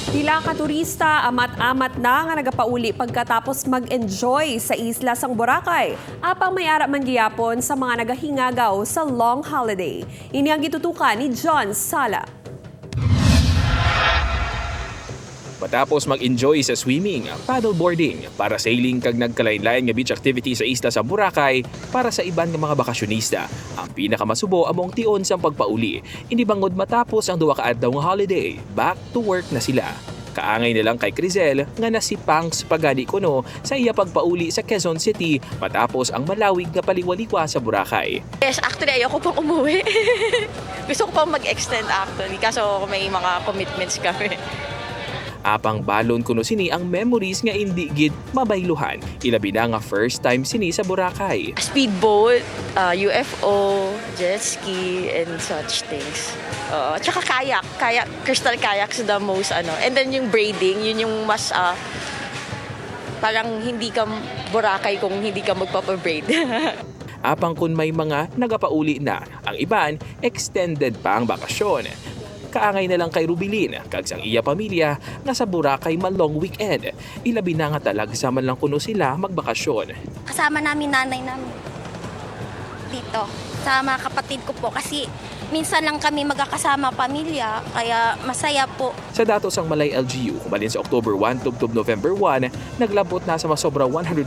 Pila ka turista amat-amat na nga nagapauli pagkatapos mag-enjoy sa isla sang Boracay. Apang may ara man giyapon sa mga nagahingagaw sa long holiday. Ini ang gitutukan ni John Sala. Matapos mag-enjoy sa swimming, paddleboarding, parasailing kag nagkalain-lain nga beach activity sa isla sa Boracay para sa iban nga mga bakasyonista, ang pinakamasubo among tion sang pagpauli. Hindi bangod matapos ang duwa ka adlaw nga holiday, back to work na sila. Kaangay nilang kay Crizel nga nasipang sa pagani kuno sa iya pagpauli sa Quezon City matapos ang malawig nga paliwaliwa sa Boracay. Yes, actually ayoko pang umuwi. Gusto ko pang mag-extend actually kaso may mga commitments kami. Apang balon kuno sini ang memories nga hindi gid mabayluhan. Ilabi na nga first time sini sa Boracay. Speedboat, UFO, jet ski, and such things. Tsaka kayak, crystal kayaks the most And then yung braiding, yun yung mas parang hindi ka Boracay kung hindi ka magpapabraid. Apang kun may mga nagapauli na, ang iban extended pa ang bakasyon. Kaangay na lang kay Rubilin, kag sang iya pamilya nga sa Boracay malong weekend. Ilabi na nga talagsa man lang kuno sila magbakasyon. Kasama namin nanay namin dito sa mga kapatid ko po kasi minsan lang kami magkakasama pamilya kaya masaya po. Sa datos ang Malay LGU, kumalin sa October 1 tubtob November 1, naglabot na sa masobra 140,000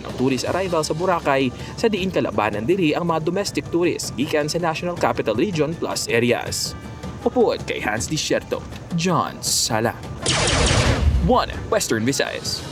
ang tourist arrival sa Boracay sa diin kalabanan diri ang mga domestic tourists gikan sa National Capital Region plus areas. Upuod kay Hans Disierto, John Sala. 1 Western Visayas.